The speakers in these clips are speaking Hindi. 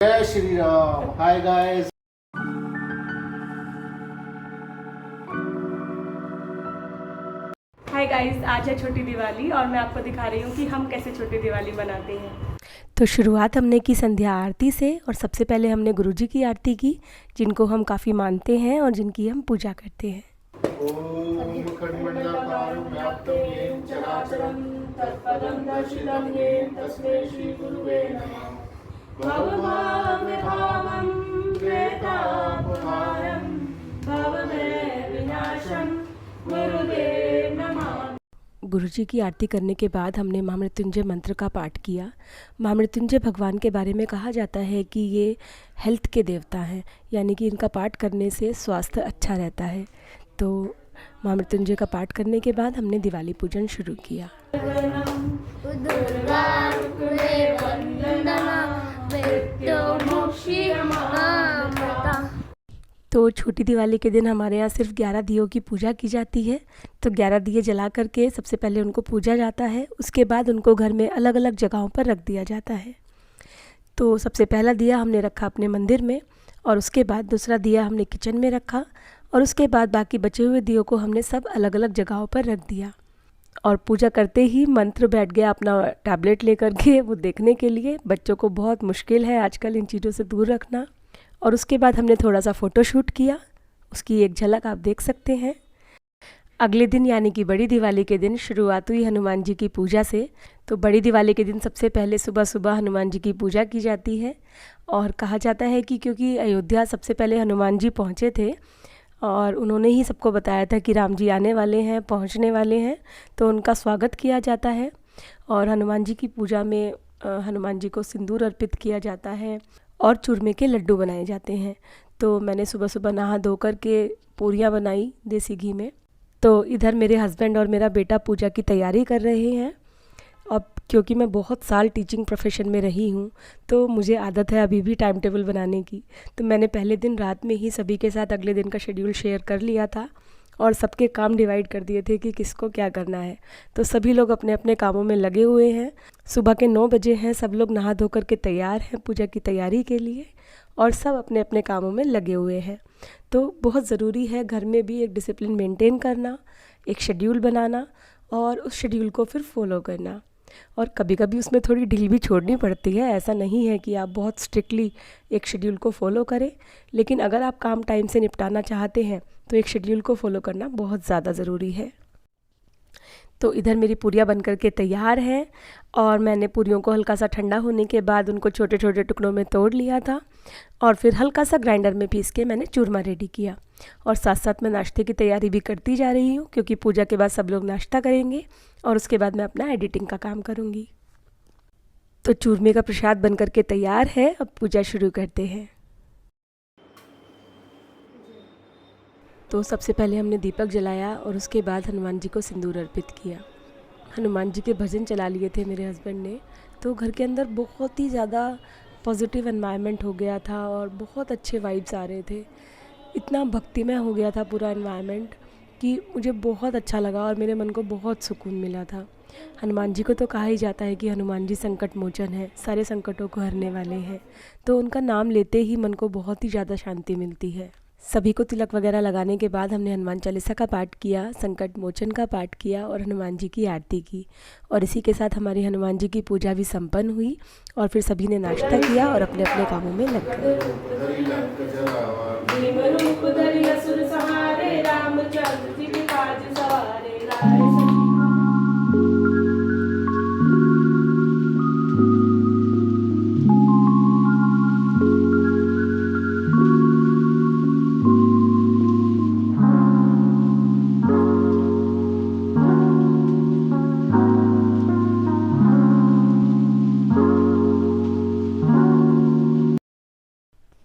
जय Shri Ram. Hi guys. Hi guys, आज है छोटी दिवाली और मैं आपको दिखा रही हूँ कि हम कैसे छोटी दिवाली मनाते हैं। तो शुरुआत हमने की संध्या आरती से और सबसे पहले हमने गुरुजी की आरती की, जिनको हम काफ़ी मानते हैं और जिनकी हम पूजा करते हैं। ओम खंडमंडलाकारं व्याप्तं येन चराचरं तत्पदं दर्शितं येन तस्मै श्री गुरुवे नमः। भवभावं प्रेतापहारं भवभय विनाशं गुरुदेव नमः। गुरुजी की आरती करने के बाद हमने महामृत्युंजय मंत्र का पाठ किया। महामृत्युंजय भगवान के बारे में कहा जाता है कि ये हेल्थ के देवता हैं, यानी कि इनका पाठ करने से स्वास्थ्य अच्छा रहता है। तो महामृत्युंजय का पाठ करने के बाद हमने दिवाली पूजन शुरू किया। तो छोटी दिवाली के दिन हमारे यहाँ सिर्फ 11 दियों की पूजा की जाती है। तो 11 दिए जला करके सबसे पहले उनको पूजा जाता है, उसके बाद उनको घर में अलग अलग जगहों पर रख दिया जाता है। तो सबसे पहला दिया हमने रखा अपने मंदिर में, और उसके बाद दूसरा दिया हमने किचन में रखा, और उसके बाद बाकी बचे हुए दियों को हमने सब अलग अलग जगहों पर रख दिया। और पूजा करते ही मंत्र बैठ गया अपना टैबलेट लेकर के वो देखने के लिए। बच्चों को बहुत मुश्किल है आजकल इन चीज़ों से दूर रखना। और उसके बाद हमने थोड़ा सा फ़ोटोशूट किया, उसकी एक झलक आप देख सकते हैं। अगले दिन यानी कि बड़ी दिवाली के दिन शुरुआत हुई हनुमान जी की पूजा से। तो बड़ी दिवाली के दिन सबसे पहले सुबह सुबह हनुमान जी की पूजा की जाती है। और कहा जाता है कि क्योंकि अयोध्या सबसे पहले हनुमान जी पहुँचे थे और उन्होंने ही सबको बताया था कि राम जी आने वाले हैं, पहुँचने वाले हैं, तो उनका स्वागत किया जाता है। और हनुमान जी की पूजा में हनुमान जी को सिंदूर अर्पित किया जाता है और चूरमे के लड्डू बनाए जाते हैं। तो मैंने सुबह सुबह नहा धो कर के पूरियाँ बनाई देसी घी में। तो इधर मेरे हस्बैंड और मेरा बेटा पूजा की तैयारी कर रहे हैं। अब क्योंकि मैं बहुत साल टीचिंग प्रोफेशन में रही हूँ, तो मुझे आदत है अभी भी टाइम टेबल बनाने की। तो मैंने पहले दिन रात में ही सभी के साथ अगले दिन का शेड्यूल शेयर कर लिया था और सबके काम डिवाइड कर दिए थे कि किसको क्या करना है। तो सभी लोग अपने अपने कामों में लगे हुए हैं। सुबह के 9 बजे हैं, सब लोग नहा धो कर के तैयार हैं पूजा की तैयारी के लिए, और सब अपने अपने कामों में लगे हुए हैं। तो बहुत ज़रूरी है घर में भी एक डिसिप्लिन मेंटेन करना, एक शेड्यूल बनाना और उस शेड्यूल को फिर फॉलो करना। और कभी कभी उसमें थोड़ी ढील भी छोड़नी पड़ती है। ऐसा नहीं है कि आप बहुत स्ट्रिक्टली एक शेड्यूल को फॉलो करें, लेकिन अगर आप काम टाइम से निपटाना चाहते हैं तो एक शेड्यूल को फॉलो करना बहुत ज़्यादा ज़रूरी है। तो इधर मेरी पूरियाँ बन कर के तैयार हैं और मैंने पूरियों को हल्का सा ठंडा होने के बाद उनको छोटे छोटे टुकड़ों में तोड़ लिया था और फिर हल्का सा ग्राइंडर में पीस के मैंने चूरमा रेडी किया। और साथ साथ मैं नाश्ते की तैयारी भी करती जा रही हूँ, क्योंकि पूजा के बाद सब लोग नाश्ता करेंगे और उसके बाद मैं अपना एडिटिंग का काम करूँगी। तो चूरमे का प्रसाद बन कर के तैयार है, अब पूजा शुरू करते हैं। तो सबसे पहले हमने दीपक जलाया और उसके बाद हनुमान जी को सिंदूर अर्पित किया। हनुमान जी के भजन चला लिए थे मेरे हस्बैंड ने, तो घर के अंदर बहुत ही ज़्यादा पॉजिटिव एनवायरनमेंट हो गया था और बहुत अच्छे वाइब्स आ रहे थे। इतना भक्तिमय हो गया था पूरा एनवायरनमेंट कि मुझे बहुत अच्छा लगा और मेरे मन को बहुत सुकून मिला था। हनुमान जी को तो कहा ही जाता है कि हनुमान जी संकट मोचन है, सारे संकटों को हरने वाले हैं। तो उनका नाम लेते ही मन को बहुत ही ज़्यादा शांति मिलती है। सभी को तिलक वगैरह लगाने के बाद हमने हनुमान चालीसा का पाठ किया, संकट मोचन का पाठ किया और हनुमान जी की आरती की। और इसी के साथ हमारी हनुमान जी की पूजा भी संपन्न हुई और फिर सभी ने नाश्ता किया और अपने अपने कामों में लग गए।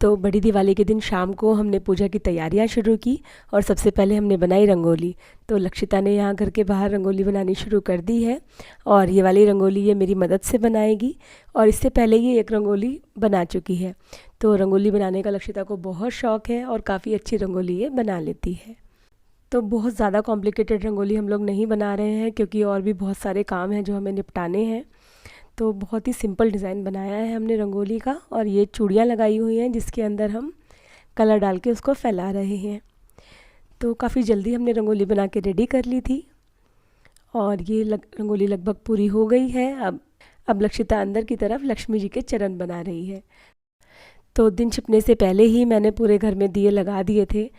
तो बड़ी दिवाली के दिन शाम को हमने पूजा की तैयारियां शुरू की और सबसे पहले हमने बनाई रंगोली। तो लक्षिता ने यहाँ घर के बाहर रंगोली बनानी शुरू कर दी है और ये वाली रंगोली ये मेरी मदद से बनाएगी और इससे पहले ये एक रंगोली बना चुकी है। तो रंगोली बनाने का लक्षिता को बहुत शौक़ है और काफ़ी अच्छी रंगोली ये बना लेती है। तो बहुत ज़्यादा कॉम्प्लिकेटेड रंगोली हम लोग नहीं बना रहे हैं, क्योंकि और भी बहुत सारे काम हैं जो हमें निपटाने हैं। तो बहुत ही सिंपल डिज़ाइन बनाया है हमने रंगोली का, और ये चूड़ियाँ लगाई हुई हैं जिसके अंदर हम कलर डाल के उसको फैला रहे हैं। तो काफ़ी जल्दी हमने रंगोली बना के रेडी कर ली थी, और ये रंगोली लगभग पूरी हो गई है। अब लक्षिता अंदर की तरफ लक्ष्मी जी के चरण बना रही है। तो दिन छिपने से पहले ही मैंने पूरे घर में दिए लगा दिए थे।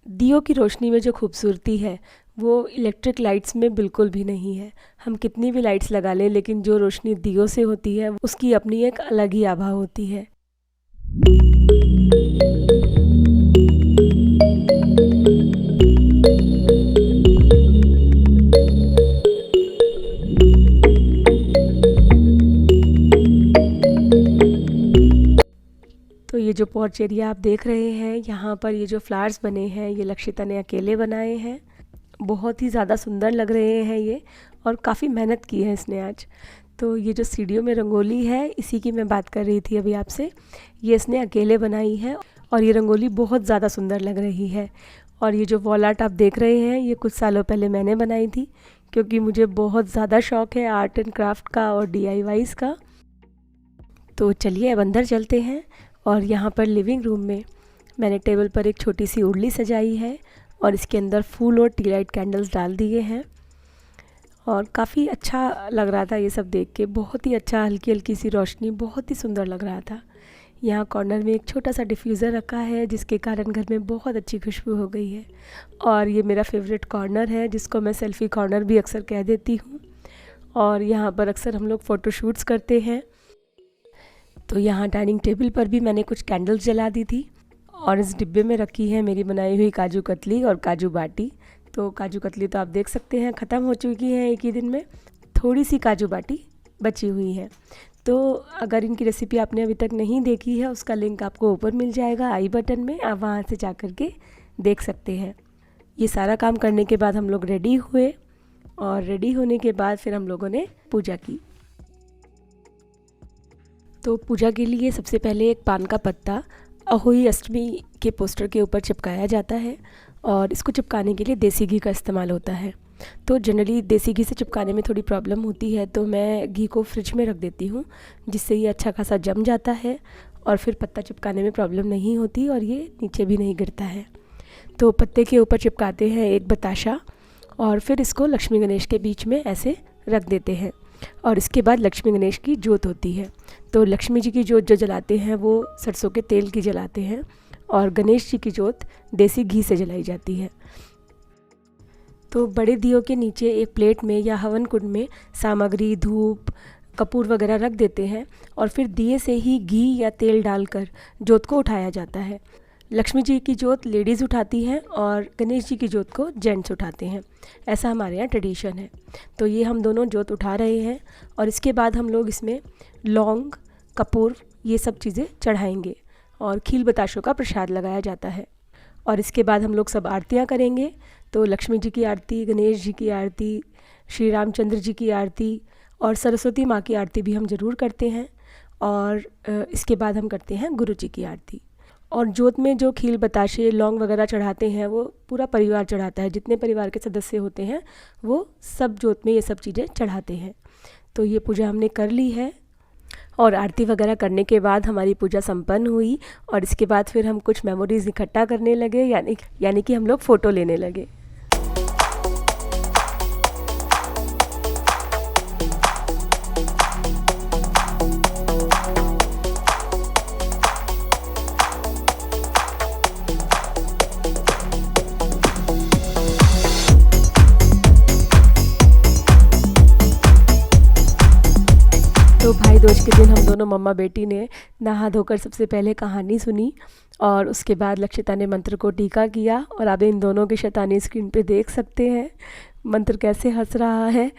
दियों की रोशनी में जो खूबसूरती है वो इलेक्ट्रिक लाइट्स में बिल्कुल भी नहीं है। हम कितनी भी लाइट्स लगा लें, लेकिन जो रोशनी दियों से होती है उसकी अपनी एक अलग ही आभा होती है। तो ये जो पोर्च एरिया आप देख रहे हैं, यहाँ पर ये जो फ्लावर्स बने हैं ये लक्षिता ने अकेले बनाए हैं। बहुत ही ज़्यादा सुंदर लग रहे हैं ये, और काफ़ी मेहनत की है इसने आज। तो ये जो सीढ़ियों में रंगोली है इसी की मैं बात कर रही थी अभी आपसे। ये इसने अकेले बनाई है और ये रंगोली बहुत ज़्यादा सुंदर लग रही है। और ये जो वॉल आर्ट आप देख रहे हैं ये कुछ सालों पहले मैंने बनाई थी, क्योंकि मुझे बहुत ज़्यादा शौक़ है आर्ट एंड क्राफ्ट का और DIYs का। तो चलिए अब अंदर चलते हैं। और यहाँ पर लिविंग रूम में मैंने टेबल पर एक छोटी सी उर्ली सजाई है और इसके अंदर फूल और टी लाइट कैंडल्स डाल दिए हैं, और काफ़ी अच्छा लग रहा था ये सब देख के। बहुत ही अच्छा, हल्की हल्की सी रोशनी, बहुत ही सुंदर लग रहा था। यहाँ कॉर्नर में एक छोटा सा डिफ्यूज़र रखा है जिसके कारण घर में बहुत अच्छी खुशबू हो गई है। और ये मेरा फेवरेट कॉर्नर है जिसको मैं सेल्फ़ी कॉर्नर भी अक्सर कह देती हूँ, और यहाँ पर अक्सर हम लोग फ़ोटोशूट्स करते हैं। तो यहाँ डाइनिंग टेबल पर भी मैंने कुछ कैंडल्स जला दी थी, और इस डिब्बे में रखी है मेरी बनाई हुई काजू कतली और काजू बाटी। तो काजू कतली तो आप देख सकते हैं ख़त्म हो चुकी है एक ही दिन में, थोड़ी सी काजू बाटी बची हुई है। तो अगर इनकी रेसिपी आपने अभी तक नहीं देखी है उसका लिंक आपको ऊपर मिल जाएगा आई बटन में, आप वहाँ से जा कर के देख सकते हैं। ये सारा काम करने के बाद हम लोग रेडी हुए, और रेडी होने के बाद फिर हम लोगों ने पूजा की। तो पूजा के लिए सबसे पहले एक पान का पत्ता अहोई अष्टमी के पोस्टर के ऊपर चिपकाया जाता है, और इसको चिपकाने के लिए देसी घी का इस्तेमाल होता है। तो जनरली देसी घी से चिपकाने में थोड़ी प्रॉब्लम होती है, तो मैं घी को फ्रिज में रख देती हूँ जिससे ये अच्छा खासा जम जाता है, और फिर पत्ता चिपकाने में प्रॉब्लम नहीं होती और ये नीचे भी नहीं गिरता है। तो पत्ते के ऊपर चिपकाते हैं एक बताशा, और फिर इसको लक्ष्मी गणेश के बीच में ऐसे रख देते हैं, और इसके बाद लक्ष्मी गणेश की जोत होती है। तो लक्ष्मी जी की जोत जो जलाते हैं वो सरसों के तेल की जलाते हैं, और गणेश जी की जोत देसी घी से जलाई जाती है। तो बड़े दियों के नीचे एक प्लेट में या हवन कुंड में सामग्री, धूप, कपूर वगैरह रख देते हैं, और फिर दिए से ही घी या तेल डालकर जोत को उठाया जाता है। लक्ष्मी जी की जोत लेडीज़ उठाती हैं और गणेश जी की जोत को जेंट्स उठाते हैं, ऐसा हमारे यहाँ ट्रेडिशन है। तो ये हम दोनों जोत उठा रहे हैं, और इसके बाद हम लोग इसमें लौंग, कपूर, ये सब चीज़ें चढ़ाएंगे, और खील बताशों का प्रसाद लगाया जाता है। और इसके बाद हम लोग सब आरतियाँ करेंगे। तो लक्ष्मी जी की आरती, गणेश जी की आरती, श्री रामचंद्र जी की आरती और सरस्वती माँ की आरती भी हम ज़रूर करते हैं, और इसके बाद हम करते हैं गुरु जी की आरती। और जोत में जो खील बताशे, लौंग वगैरह चढ़ाते हैं वो पूरा परिवार चढ़ाता है, जितने परिवार के सदस्य होते हैं वो सब जोत में ये सब चीज़ें चढ़ाते हैं। तो ये पूजा हमने कर ली है, और आरती वगैरह करने के बाद हमारी पूजा संपन्न हुई, और इसके बाद फिर हम कुछ मेमोरीज़ इकट्ठा करने लगे, यानी कि हम लोग फ़ोटो लेने लगे। तो भाई दूज के दिन हम दोनों मम्मा बेटी ने नहा धोकर सबसे पहले कहानी सुनी, और उसके बाद लक्षिता ने मंत्र को टीका किया, और आप इन दोनों की शैतानी स्क्रीन पे देख सकते हैं मंत्र कैसे हंस रहा है।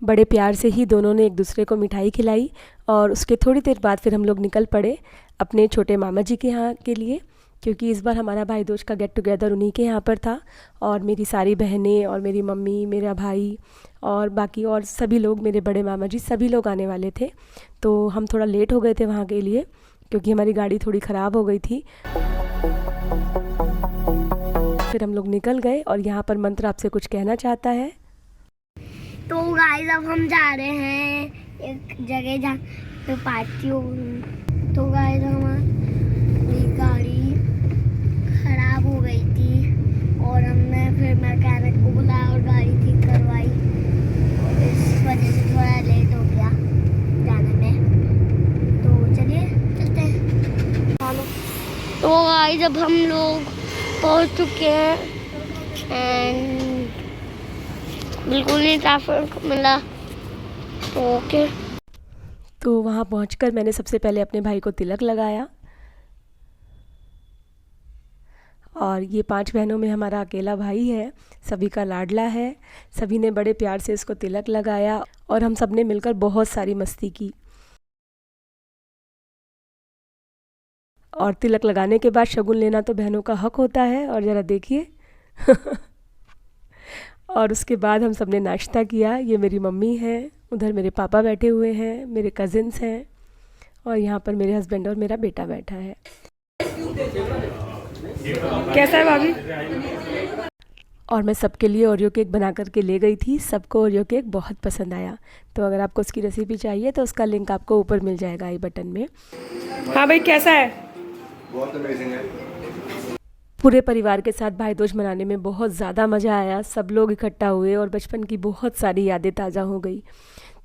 बड़े प्यार से ही दोनों ने एक दूसरे को मिठाई खिलाई, और उसके थोड़ी देर बाद फिर हम लोग निकल पड़े अपने छोटे मामा जी के यहाँ के लिए, क्योंकि इस बार हमारा भाई दूज का गेट टुगेदर उन्हीं के यहाँ पर था, और मेरी सारी बहनें और मेरी मम्मी, मेरा भाई और बाकी और सभी लोग, मेरे बड़े मामा जी, सभी लोग आने वाले थे। तो हम थोड़ा लेट हो गए थे वहाँ के लिए, क्योंकि हमारी गाड़ी थोड़ी ख़राब हो गई थी। फिर हम लोग निकल गए, और यहाँ पर मंत्र आपसे कुछ कहना चाहता है। तो गाइस अब हम जा रहे हैं एक जगह जहाँ पे पार्टी हो। तो गाइस हमारी गाड़ी खराब हो गई थी और हमने फिर मैकेनिक को बुलाया और गाड़ी ठीक करवाई। इस वजह से थोड़ा लेट हो गया जाने में। तो चलिए चलते हैं। तो गाइस जब हम लोग पहुंच चुके हैं एंड बिल्कुल नहीं ट्रैफिक मिला। तो ओके। तो वहाँ पहुंचकर मैंने सबसे पहले अपने भाई को तिलक लगाया। और ये 5 बहनों में हमारा अकेला भाई है, सभी का लाडला है। सभी ने बड़े प्यार से इसको तिलक लगाया और हम सब ने मिलकर बहुत सारी मस्ती की। और तिलक लगाने के बाद शगुन लेना तो बहनों का हक होता है। और ज़रा देखिए और उसके बाद हम सब ने नाश्ता किया। ये मेरी मम्मी है, उधर मेरे पापा बैठे हुए हैं, मेरे कज़िन्स हैं और यहाँ पर मेरे हस्बैंड और मेरा बेटा बैठा है। कैसा है भाभी? और मैं सबके लिए ओरियो केक बना करके ले गई थी। सबको ओरियो केक बहुत पसंद आया। तो अगर आपको उसकी रेसिपी चाहिए तो उसका लिंक आपको ऊपर मिल जाएगा आई बटन में। हाँ भाई, कैसा है? बहुत अमेजिंग है। पूरे परिवार के साथ भाई दूज मनाने में बहुत ज़्यादा मज़ा आया। सब लोग इकट्ठा हुए और बचपन की बहुत सारी यादें ताज़ा हो गई।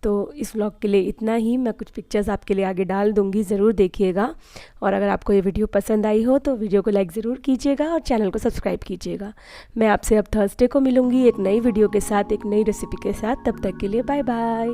तो इस व्लॉग के लिए इतना ही। मैं कुछ पिक्चर्स आपके लिए आगे डाल दूँगी, ज़रूर देखिएगा। और अगर आपको ये वीडियो पसंद आई हो तो वीडियो को लाइक ज़रूर कीजिएगा और चैनल को सब्सक्राइब कीजिएगा। मैं आपसे अब थर्सडे को मिलूँगी एक नई वीडियो के साथ, एक नई रेसिपी के साथ। तब तक के लिए बाय बाय।